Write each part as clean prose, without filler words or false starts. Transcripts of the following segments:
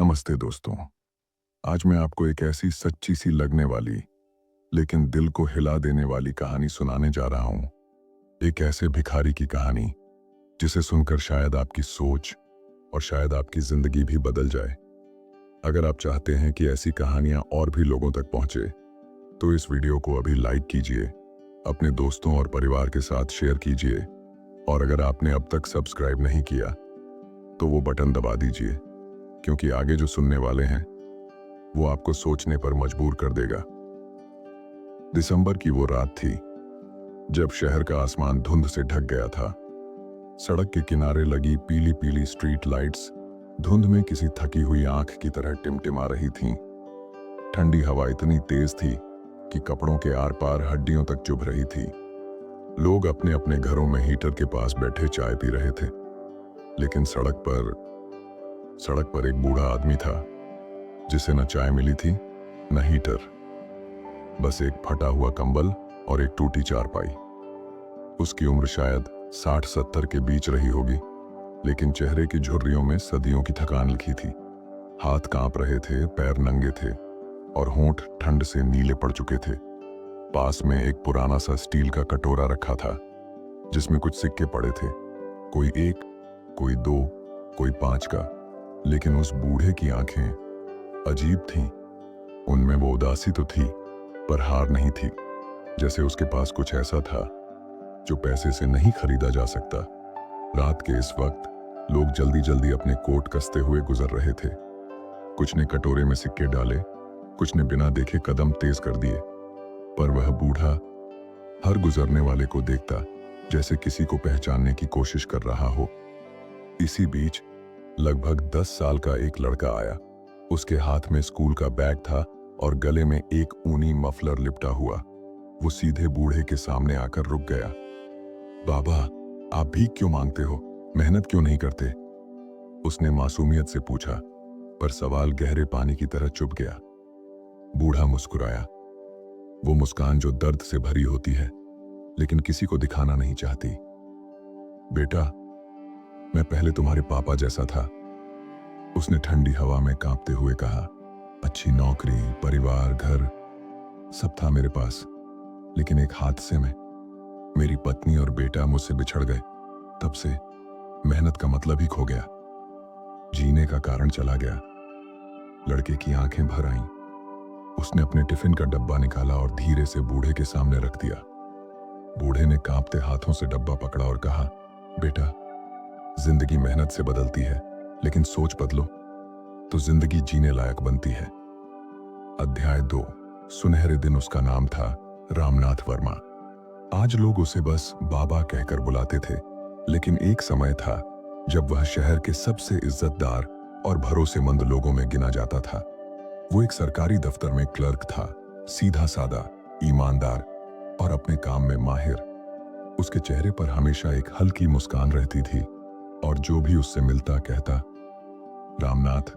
नमस्ते दोस्तों। आज मैं आपको एक ऐसी सच्ची सी लगने वाली लेकिन दिल को हिला देने वाली कहानी सुनाने जा रहा हूं। एक ऐसे भिखारी की कहानी जिसे सुनकर शायद आपकी सोच और शायद आपकी जिंदगी भी बदल जाए। अगर आप चाहते हैं कि ऐसी कहानियां और भी लोगों तक पहुंचे तो इस वीडियो को अभी लाइक कीजिए, अपने दोस्तों और परिवार के साथ शेयर कीजिए और अगर आपने अब तक सब्सक्राइब नहीं किया तो वो बटन दबा दीजिए, क्योंकि आगे जो सुनने वाले हैं वो आपको सोचने पर मजबूर कर देगा। दिसंबर की वो रात थी जब शहर का आसमान धुंध से ढक गया था। सड़क के किनारे लगी पीली पीली स्ट्रीट लाइट्स धुंध में किसी थकी हुई आंख की तरह टिमटिमा रही थीं। ठंडी हवा इतनी तेज थी कि कपड़ों के आर पार हड्डियों तक चुभ रही थी। लोग अपने अपने घरों में हीटर के पास बैठे चाय पी रहे थे, लेकिन सड़क पर एक बूढ़ा आदमी था जिसे न चाय मिली थी न हीटर, बस एक फटा हुआ कंबल और एक टूटी चारपाई। उसकी उम्र शायद 60-70 के बीच रही होगी, लेकिन चेहरे की झुर्रियों में सदियों की थकान लिखी थी। हाथ कांप रहे थे, पैर नंगे थे और होंठ ठंड से नीले पड़ चुके थे। पास में एक पुराना सा स्टील का कटोरा रखा था जिसमें कुछ सिक्के पड़े थे, कोई 1, कोई 2, कोई 5 का। लेकिन उस बूढ़े की आंखें अजीब थीं। उनमें वो उदासी तो थी पर हार नहीं थी, जैसे उसके पास कुछ ऐसा था जो पैसे से नहीं खरीदा जा सकता। रात के इस वक्त लोग जल्दी जल्दी अपने कोट कसते हुए गुजर रहे थे। कुछ ने कटोरे में सिक्के डाले, कुछ ने बिना देखे कदम तेज कर दिए, पर वह बूढ़ा हर गुजरने वाले को देखता जैसे किसी को पहचानने की कोशिश कर रहा हो। इसी बीच लगभग 10 साल का एक लड़का आया। उसके हाथ में स्कूल का बैग था और गले में एक ऊनी मफलर लिपटा हुआ। वो सीधे बूढ़े के सामने आकर रुक गया। बाबा, आप भीख क्यों मांगते हो? मेहनत क्यों नहीं करते? उसने मासूमियत से पूछा, पर सवाल गहरे पानी की तरह चुभ गया। बूढ़ा मुस्कुराया, वो मुस्कान जो दर्द से भरी होती है लेकिन किसी को दिखाना नहीं चाहती। बेटा, मैं पहले तुम्हारे पापा जैसा था, उसने ठंडी हवा में कांपते हुए कहा। अच्छी नौकरी, परिवार, घर सब था मेरे पास, लेकिन एक हादसे में मेरी पत्नी और बेटा मुझसे बिछड़ गए। तब से मेहनत का मतलब ही खो गया, जीने का कारण चला गया। लड़के की आंखें भर आईं। उसने अपने टिफिन का डब्बा निकाला और धीरे से बूढ़े के सामने रख दिया। बूढ़े ने कांपते हाथों से डब्बा पकड़ा और कहा, बेटा, जिंदगी मेहनत से बदलती है, लेकिन सोच बदलो तो जिंदगी जीने लायक बनती है। अध्याय 2। सुनहरे दिन। उसका नाम था रामनाथ वर्मा। आज लोग उसे बस बाबा कहकर बुलाते थे, लेकिन एक समय था जब वह शहर के सबसे इज्जतदार और भरोसेमंद लोगों में गिना जाता था। वो एक सरकारी दफ्तर में क्लर्क था, सीधा सादा, ईमानदार और अपने काम में माहिर। उसके चेहरे पर हमेशा एक हल्की मुस्कान रहती थी और जो भी उससे मिलता कहता, रामनाथ,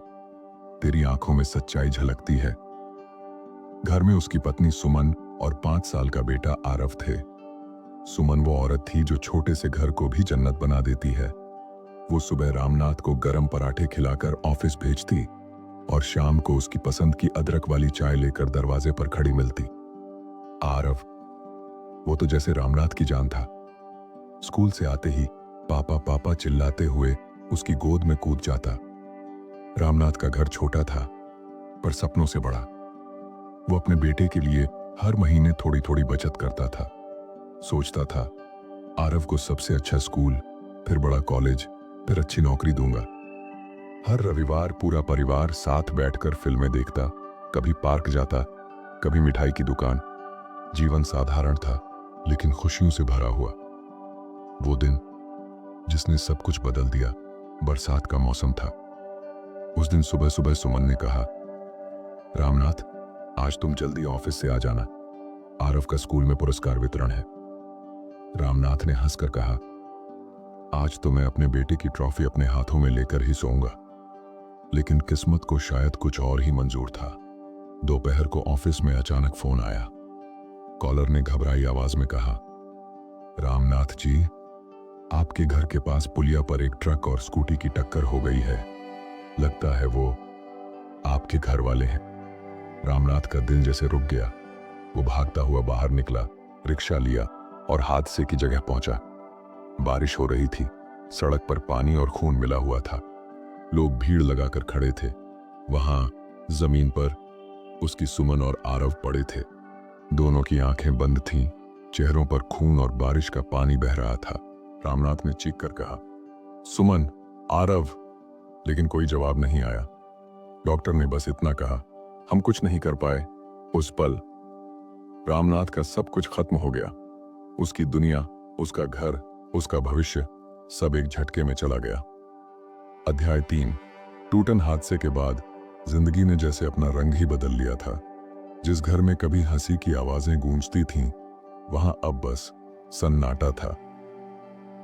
तेरी आंखों में सच्चाई झलकती है। घर में उसकी पत्नी सुमन और 5 साल का बेटा आरव थे। सुमन वो औरत थी जो छोटे से घर को भी जन्नत बना देती है। वो सुबह रामनाथ को गरम पराठे खिलाकर ऑफिस भेजती और शाम को उसकी पसंद की अदरक वाली चाय लेकर दरवाजे पर खड़ी मिलती। आरव, वो तो जैसे रामनाथ की जान था। स्कूल से आते ही पापा पापा चिल्लाते हुए उसकी गोद में कूद जाता। रामनाथ का घर छोटा था पर सपनों से बड़ा। वो अपने बेटे के लिए हर महीने थोड़ी थोड़ी बचत करता था। सोचता था, आरव को सबसे अच्छा स्कूल, फिर बड़ा कॉलेज, फिर अच्छी नौकरी दूंगा। हर रविवार पूरा परिवार साथ बैठकर फिल्में देखता, कभी पार्क जाता, कभी मिठाई की दुकान। जीवन साधारण था लेकिन खुशियों से भरा हुआ। वो दिन जिसने सब कुछ बदल दिया, बरसात का मौसम था। उस दिन सुबह सुबह सुमन ने कहा, रामनाथ, आज तुम जल्दी ऑफिस से आ जाना, आरव का स्कूल में पुरस्कार वितरण है। रामनाथ ने हंसकर कहा, आज तो मैं अपने बेटे की ट्रॉफी अपने हाथों में लेकर ही सोऊंगा। लेकिन किस्मत को शायद कुछ और ही मंजूर था। दोपहर को ऑफिस में अचानक फोन आया। कॉलर ने घबराई आवाज में कहा, रामनाथ जी, आपके घर के पास पुलिया पर एक ट्रक और स्कूटी की टक्कर हो गई है। लगता है वो आपके घर वाले हैं। रामनाथ का दिल जैसे रुक गया। वो भागता हुआ बाहर निकला, रिक्शा लिया और हादसे की जगह पहुंचा। बारिश हो रही थी, सड़क पर पानी और खून मिला हुआ था। लोग भीड़ लगाकर खड़े थे। वहां जमीन पर उसकी सुमन और आरव पड़े थे। दोनों की आंखें बंद थीं, चेहरों पर खून और बारिश का पानी बह रहा था। रामनाथ ने चीख कर कहा, सुमन, आरव, लेकिन कोई जवाब नहीं आया। डॉक्टर ने बस इतना कहा, हम कुछ नहीं कर पाए। उस पल रामनाथ का सब कुछ खत्म हो गया। उसकी दुनिया, उसका घर, उसका भविष्य, सब एक झटके में चला गया। अध्याय 3। टूटन हादसे के बाद जिंदगी ने जैसे अपना रंग ही बदल लिया था। जिस घर में कभी हंसी की आवाजें गूंजती थीं, वहां अब बस सन्नाटा था।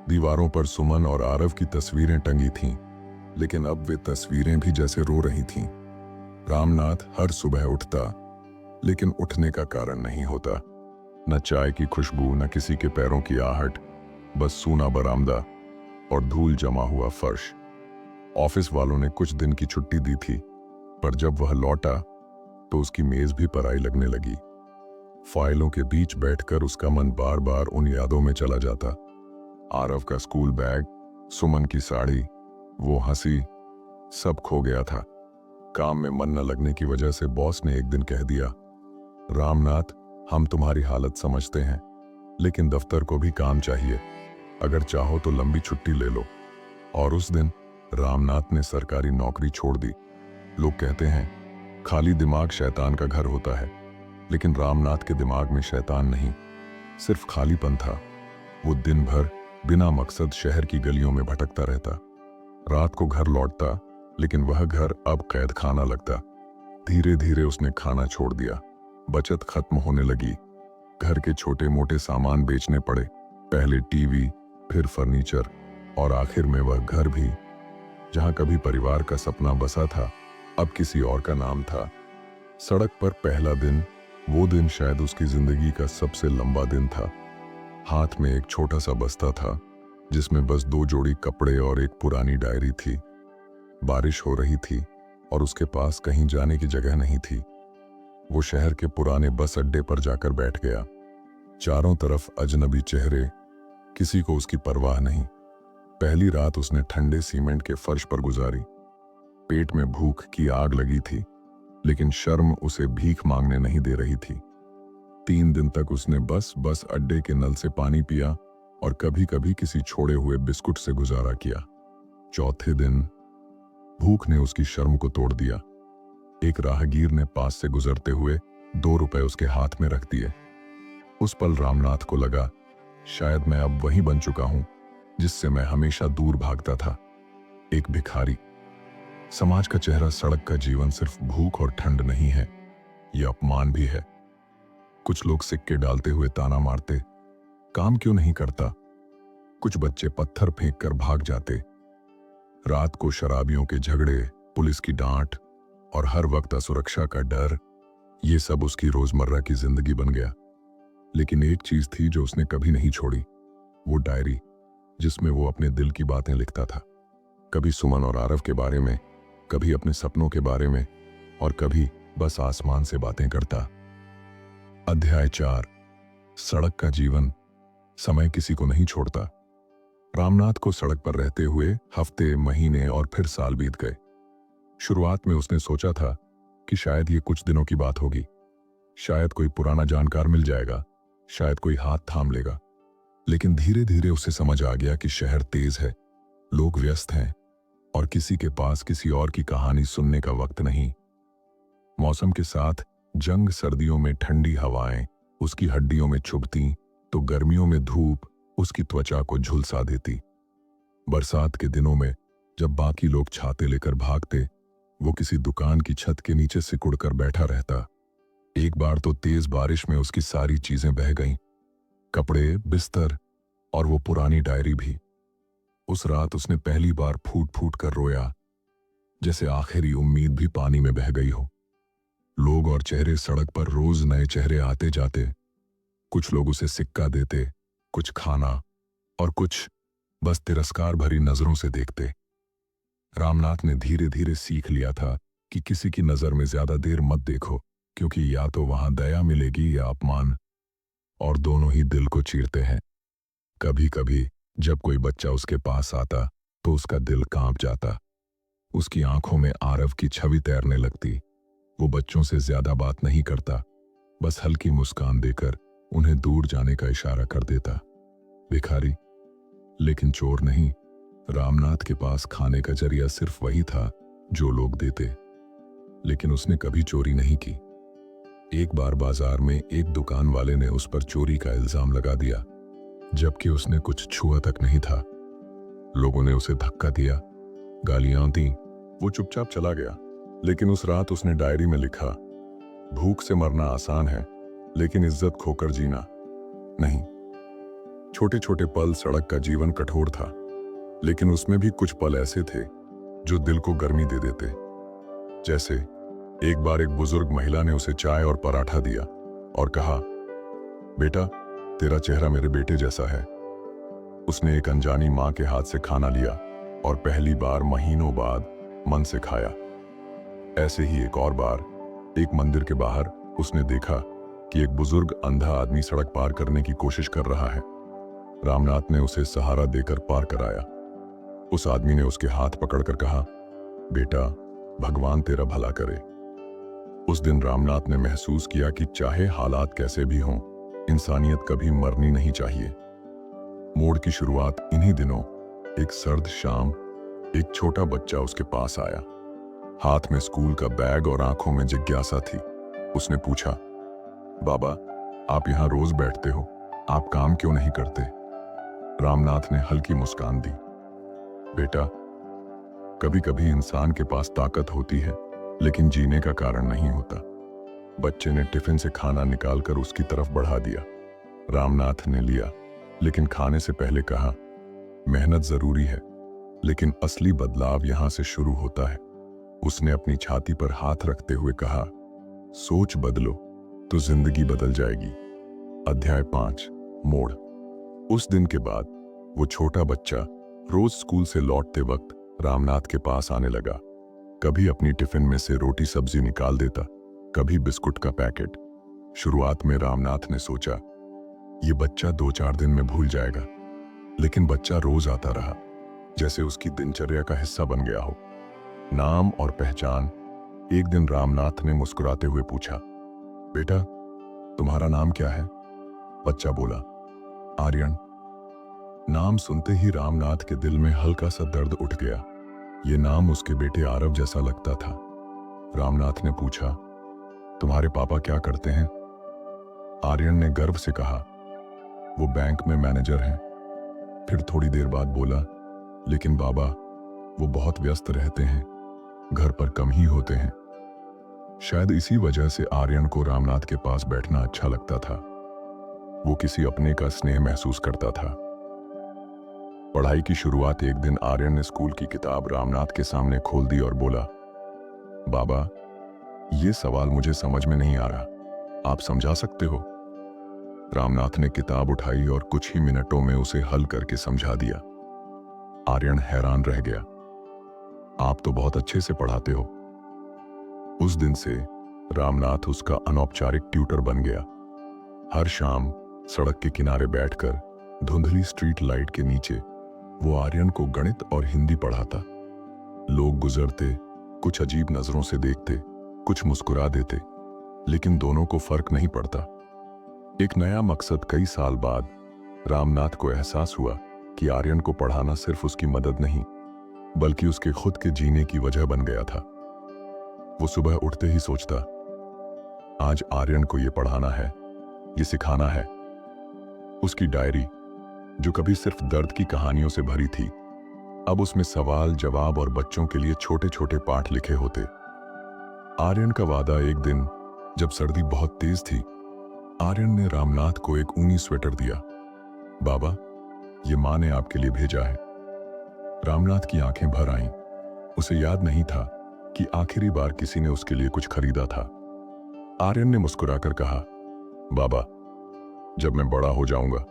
दीवारों पर सुमन और आरव की तस्वीरें टंगी थीं, लेकिन अब वे तस्वीरें भी जैसे रो रही थीं। रामनाथ हर सुबह उठता, लेकिन उठने का कारण नहीं होता। न चाय की खुशबू, न किसी के पैरों की आहट, बस सूना बरामदा और धूल जमा हुआ फर्श। ऑफिस वालों ने कुछ दिन की छुट्टी दी थी, पर जब वह लौटा तो उसकी मेज भी पराई लगने लगी। फाइलों के बीच बैठकर उसका मन बार बार उन यादों में चला जाता। आरव का स्कूल बैग, सुमन की साड़ी, वो हंसी, सब खो गया था। काम में मन न लगने की वजह से बॉस ने एक दिन कह दिया, रामनाथ, हम तुम्हारी हालत समझते हैं, लेकिन दफ्तर को भी काम चाहिए। अगर चाहो तो लंबी छुट्टी ले लो। और उस दिन रामनाथ ने सरकारी नौकरी छोड़ दी। लोग कहते हैं खाली दिमाग शैतान का घर होता है, लेकिन रामनाथ के दिमाग में शैतान नहीं, सिर्फ खालीपन था। वो दिन भर बिना मकसद शहर की गलियों में भटकता रहता। रात को घर लौटता, लेकिन वह घर अब कैद खाना लगता। धीरे धीरे उसने खाना छोड़ दिया, बचत खत्म होने लगी। घर के छोटे मोटे सामान बेचने पड़े, पहले टीवी, फिर फर्नीचर, और आखिर में वह घर भी, जहां कभी परिवार का सपना बसा था, अब किसी और का नाम था। सड़क पर पहला दिन, वो दिन शायद उसकी जिंदगी का सबसे लंबा दिन था। हाथ में एक छोटा सा बस्ता था, जिसमें बस 2 जोड़ी कपड़े और एक पुरानी डायरी थी। बारिश हो रही थी और उसके पास कहीं जाने की जगह नहीं थी। वो शहर के पुराने बस अड्डे पर जाकर बैठ गया। चारों तरफ अजनबी चेहरे, किसी को उसकी परवाह नहीं। पहली रात उसने ठंडे सीमेंट के फर्श पर गुजारी। पेट में भूख की आग लगी थी, लेकिन शर्म उसे भीख मांगने नहीं दे रही थी। 3 दिन तक उसने बस अड्डे के नल से पानी पिया और कभी कभी किसी छोड़े हुए बिस्कुट से गुजारा किया। चौथे दिन भूख ने उसकी शर्म को तोड़ दिया। एक राहगीर ने पास से गुजरते हुए 2 रुपए उसके हाथ में रख दिए। उस पल रामनाथ को लगा, शायद मैं अब वही बन चुका हूं जिससे मैं हमेशा दूर भागता था, एक भिखारी। समाज का चेहरा, सड़क का जीवन सिर्फ भूख और ठंड नहीं है, यह अपमान भी है। कुछ लोग सिक्के डालते हुए ताना मारते, काम क्यों नहीं करता। कुछ बच्चे पत्थर फेंक कर भाग जाते। रात को शराबियों के झगड़े, पुलिस की डांट और हर वक्त असुरक्षा का डर, ये सब उसकी रोजमर्रा की जिंदगी बन गया। लेकिन एक चीज थी जो उसने कभी नहीं छोड़ी, वो डायरी, जिसमें वो अपने दिल की बातें लिखता था। कभी सुमन और आरव के बारे में, कभी अपने सपनों के बारे में, और कभी बस आसमान से बातें करता। अध्याय 4। सड़क का जीवन। समय किसी को नहीं छोड़ता। रामनाथ को सड़क पर रहते हुए हफ्ते, महीने और फिर साल बीत गए। शुरुआत में उसने सोचा था कि शायद ये कुछ दिनों की बात होगी, शायद कोई पुराना जानकार मिल जाएगा, शायद कोई हाथ थाम लेगा। लेकिन धीरे धीरे उसे समझ आ गया कि शहर तेज है, लोग व्यस्त हैं और किसी के पास किसी और की कहानी सुनने का वक्त नहीं। मौसम के साथ जंग, सर्दियों में ठंडी हवाएं उसकी हड्डियों में चुभती, तो गर्मियों में धूप उसकी त्वचा को झुलसा देती। बरसात के दिनों में जब बाकी लोग छाते लेकर भागते, वो किसी दुकान की छत के नीचे सिकुड़कर बैठा रहता। एक बार तो तेज बारिश में उसकी सारी चीजें बह गईं, कपड़े, बिस्तर और वो पुरानी डायरी भी। उस रात उसने पहली बार फूट फूट कर रोया, जैसे आखिरी उम्मीद भी पानी में बह गई हो। लोग और चेहरे, सड़क पर रोज नए चेहरे आते जाते। कुछ लोग उसे सिक्का देते, कुछ खाना, और कुछ बस तिरस्कार भरी नजरों से देखते। रामनाथ ने धीरे धीरे सीख लिया था कि किसी की नजर में ज्यादा देर मत देखो, क्योंकि या तो वहां दया मिलेगी या अपमान, और दोनों ही दिल को चीरते हैं। कभी कभी जब कोई बच्चा उसके पास आता तो उसका दिल कांप जाता। उसकी आंखों में आरव की छवि तैरने लगती। वो बच्चों से ज्यादा बात नहीं करता, बस हल्की मुस्कान देकर उन्हें दूर जाने का इशारा कर देता। भिखारी, लेकिन चोर नहीं। रामनाथ के पास खाने का जरिया सिर्फ वही था जो लोग देते, लेकिन उसने कभी चोरी नहीं की। एक बार बाजार में एक दुकान वाले ने उस पर चोरी का इल्जाम लगा दिया, जबकि उसने कुछ छुआ तक नहीं था। लोगों ने उसे धक्का दिया, गालियां दी। वो चुपचाप चला गया। लेकिन उस रात उसने डायरी में लिखा, भूख से मरना आसान है, लेकिन इज्जत खोकर जीना नहीं। छोटे छोटे पल सड़क का जीवन कठोर था, लेकिन उसमें भी कुछ पल ऐसे थे जो दिल को गर्मी दे देते। जैसे एक बार एक बुजुर्ग महिला ने उसे चाय और पराठा दिया और कहा, बेटा, तेरा चेहरा मेरे बेटे जैसा है। उसने एक अनजानी मां के हाथ से खाना लिया और पहली बार महीनों बाद मन से खाया। ऐसे ही एक और बार एक मंदिर के बाहर उसने देखा कि एक बुजुर्ग अंधा आदमी सड़क पार करने की कोशिश कर रहा है। रामनाथ ने उसे सहारा देकर पार कराया। उस आदमी ने उसके हाथ पकड़कर कहा, बेटा, भगवान तेरा भला करे। उस दिन रामनाथ ने महसूस किया कि चाहे हालात कैसे भी हों, इंसानियत कभी मरनी नहीं चाहिए। मोड़ की शुरुआत इन्हीं दिनों। एक सर्द शाम एक छोटा बच्चा उसके पास आया। हाथ में स्कूल का बैग और आंखों में जिज्ञासा थी। उसने पूछा, बाबा, आप यहां रोज बैठते हो, आप काम क्यों नहीं करते? रामनाथ ने हल्की मुस्कान दी, बेटा, कभी कभी इंसान के पास ताकत होती है, लेकिन जीने का कारण नहीं होता। बच्चे ने टिफिन से खाना निकालकर उसकी तरफ बढ़ा दिया। रामनाथ ने लिया, लेकिन खाने से पहले कहा, मेहनत जरूरी है, लेकिन असली बदलाव यहां से शुरू होता है। उसने अपनी छाती पर हाथ रखते हुए कहा, सोच बदलो तो जिंदगी बदल जाएगी। अध्याय 5, मोड़। उस दिन के बाद वो छोटा बच्चा रोज स्कूल से लौटते वक्त रामनाथ के पास आने लगा। कभी अपनी टिफिन में से रोटी सब्जी निकाल देता, कभी बिस्कुट का पैकेट। शुरुआत में रामनाथ ने सोचा, ये बच्चा 2-4 दिन में भूल जाएगा, लेकिन बच्चा रोज आता रहा, जैसे उसकी दिनचर्या का हिस्सा बन गया हो। नाम और पहचान। एक दिन रामनाथ ने मुस्कुराते हुए पूछा, बेटा, तुम्हारा नाम क्या है? बच्चा बोला, आर्यन। नाम सुनते ही रामनाथ के दिल में हल्का सा दर्द उठ गया। ये नाम उसके बेटे आरव जैसा लगता था। रामनाथ ने पूछा, तुम्हारे पापा क्या करते हैं? आर्यन ने गर्व से कहा, वो बैंक में मैनेजर हैं। फिर थोड़ी देर बाद बोला, लेकिन बाबा, वो बहुत व्यस्त रहते हैं, घर पर कम ही होते हैं। शायद इसी वजह से आर्यन को रामनाथ के पास बैठना अच्छा लगता था। वो किसी अपने का स्नेह महसूस करता था। पढ़ाई की शुरुआत एक दिन आर्यन ने स्कूल की किताब रामनाथ के सामने खोल दी और बोला, बाबा, ये सवाल मुझे समझ में नहीं आ रहा, आप समझा सकते हो? रामनाथ ने किताब उठाई और कुछ ही मिनटों में उसे हल करके समझा दिया। आर्यन हैरान रह गया, आप तो बहुत अच्छे से पढ़ाते हो। उस दिन से रामनाथ उसका अनौपचारिक ट्यूटर बन गया। हर शाम सड़क के किनारे बैठकर धुंधली स्ट्रीट लाइट के नीचे वो आर्यन को गणित और हिंदी पढ़ाता। लोग गुजरते, कुछ अजीब नजरों से देखते, कुछ मुस्कुरा देते, लेकिन दोनों को फर्क नहीं पड़ता। एक नया मकसद। कई साल बाद रामनाथ को एहसास हुआ कि आर्यन को पढ़ाना सिर्फ उसकी मदद नहीं, बल्कि उसके खुद के जीने की वजह बन गया था। वो सुबह उठते ही सोचता, आज आर्यन को ये पढ़ाना है, ये सिखाना है। उसकी डायरी, जो कभी सिर्फ दर्द की कहानियों से भरी थी, अब उसमें सवाल जवाब और बच्चों के लिए छोटे छोटे पाठ लिखे होते। आर्यन का वादा। एक दिन जब सर्दी बहुत तेज थी, आर्यन ने रामनाथ को एक ऊनी स्वेटर दिया। बाबा, ये मां ने आपके लिए भेजा है। रामनाथ की आंखें भर आईं। उसे याद नहीं था कि आखिरी बार किसी ने उसके लिए कुछ खरीदा था। आर्यन ने मुस्कुराकर कहा, बाबा, जब मैं बड़ा हो जाऊंगा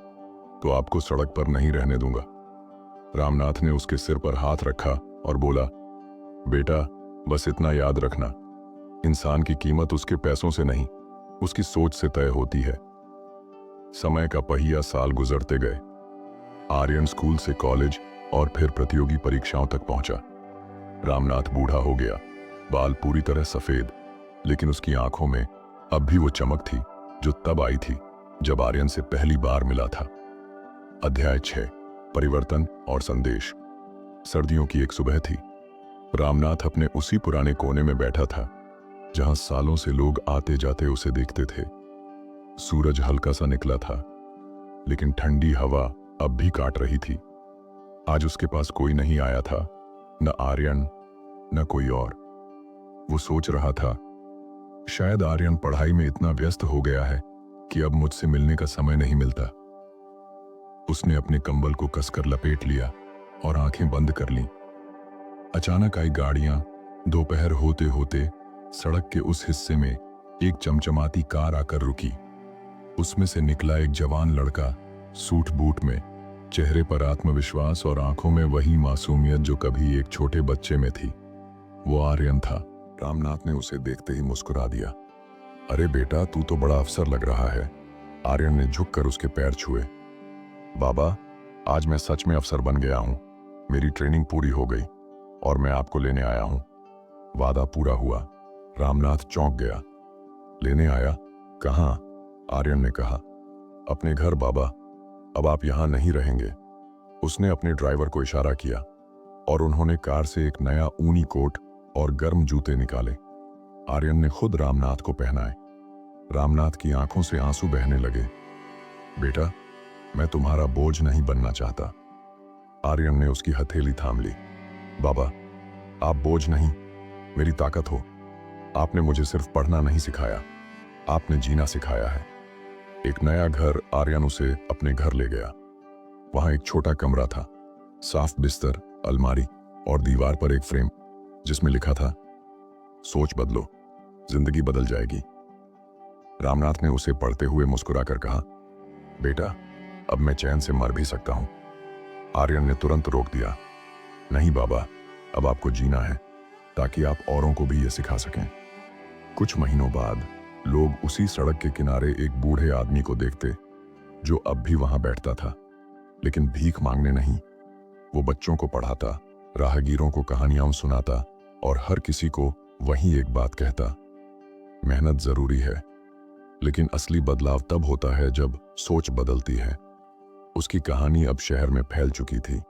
तो आपको सड़क पर नहीं रहने दूंगा। रामनाथ ने उसके सिर पर हाथ रखा और बोला, बेटा, बस इतना याद रखना, इंसान की कीमत उसके पैसों से नहीं, उसकी सोच से तय होती है। समय का पहिया साल गुजरते गए। आर्यन स्कूल से कॉलेज और फिर प्रतियोगी परीक्षाओं तक पहुंचा। रामनाथ बूढ़ा हो गया, बाल पूरी तरह सफेद, लेकिन उसकी आंखों में अब भी वो चमक थी जो तब आई थी जब आर्यन से पहली बार मिला था। अध्याय 6, परिवर्तन और संदेश। सर्दियों की एक सुबह थी। रामनाथ अपने उसी पुराने कोने में बैठा था जहां सालों से लोग आते जाते उसे देखते थे। सूरज हल्का सा निकला था, लेकिन ठंडी हवा अब भी काट रही थी। आज उसके पास कोई नहीं आया था, न आर्यन न कोई और। वो सोच रहा था, शायद आर्यन पढ़ाई में इतना व्यस्त हो गया है कि अब मुझसे मिलने का समय नहीं मिलता। उसने अपने कंबल को कसकर लपेट लिया और आंखें बंद कर लीं। अचानक आई गाड़ियां। दोपहर होते होते सड़क के उस हिस्से में एक चमचमाती कार आकर रुकी। उसमें से निकला एक जवान लड़का, सूट बूट में, चेहरे पर आत्मविश्वास और आंखों में वही मासूमियत जो कभी एक छोटे बच्चे में थी। वो आर्यन था। रामनाथ ने उसे देखते ही मुस्कुरा दिया। अरे बेटा, तू तो बड़ा अफसर लग रहा है। आर्यन ने झुककर उसके पैर छुए। बाबा, आज मैं सच में अफसर बन गया हूं। मेरी ट्रेनिंग पूरी हो गई और मैं आपको लेने आया हूं। वादा पूरा हुआ। रामनाथ चौंक गया। लेने आया? कहां? आर्यन ने कहा। अपने घर बाबा, अब आप यहां नहीं रहेंगे। उसने अपने ड्राइवर को इशारा किया और उन्होंने कार से एक नया ऊनी कोट और गर्म जूते निकाले। आर्यन ने खुद रामनाथ को पहनाए। रामनाथ की आंखों से आंसू बहने लगे। बेटा, मैं तुम्हारा बोझ नहीं बनना चाहता। आर्यन ने उसकी हथेली थाम ली। बाबा, आप बोझ नहीं, मेरी ताकत हो। आपने मुझे सिर्फ पढ़ना नहीं सिखाया, आपने जीना सिखाया है। एक नया घर। आर्यन उसे अपने घर ले गया। वहां एक छोटा कमरा था, साफ बिस्तर, अलमारी और दीवार पर एक फ्रेम जिसमें लिखा था, सोच बदलो, जिंदगी बदल जाएगी। रामनाथ ने उसे पढ़ते हुए मुस्कुराकर कहा, बेटा, अब मैं चैन से मर भी सकता हूं। आर्यन ने तुरंत रोक दिया। नहीं बाबा, अब आपको जीना है ताकि आप औरों को भी ये सिखा सकें। कुछ महीनों बाद लोग उसी सड़क के किनारे एक बूढ़े आदमी को देखते जो अब भी वहां बैठता था, लेकिन भीख मांगने नहीं। वो बच्चों को पढ़ाता, राहगीरों को कहानियां सुनाता और हर किसी को वही एक बात कहता, मेहनत जरूरी है, लेकिन असली बदलाव तब होता है जब सोच बदलती है। उसकी कहानी अब शहर में फैल चुकी थी।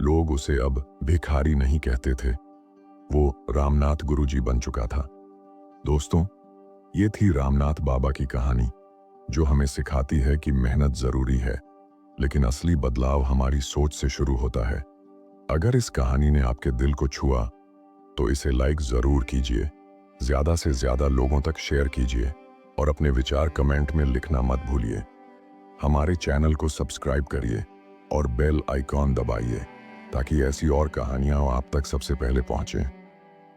लोग उसे अब भिखारी नहीं कहते थे, वो रामनाथ गुरुजी बन चुका था। दोस्तों, ये थी रामनाथ बाबा की कहानी, जो हमें सिखाती है कि मेहनत जरूरी है, लेकिन असली बदलाव हमारी सोच से शुरू होता है। अगर इस कहानी ने आपके दिल को छुआ तो इसे लाइक जरूर कीजिए, ज्यादा से ज्यादा लोगों तक शेयर कीजिए और अपने विचार कमेंट में लिखना मत भूलिए। हमारे चैनल को सब्सक्राइब करिए और बेल आइकॉन दबाइए ताकि ऐसी और कहानियां आप तक सबसे पहले पहुंचें।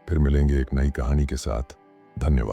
फिर मिलेंगे एक नई कहानी के साथ। धन्यवाद।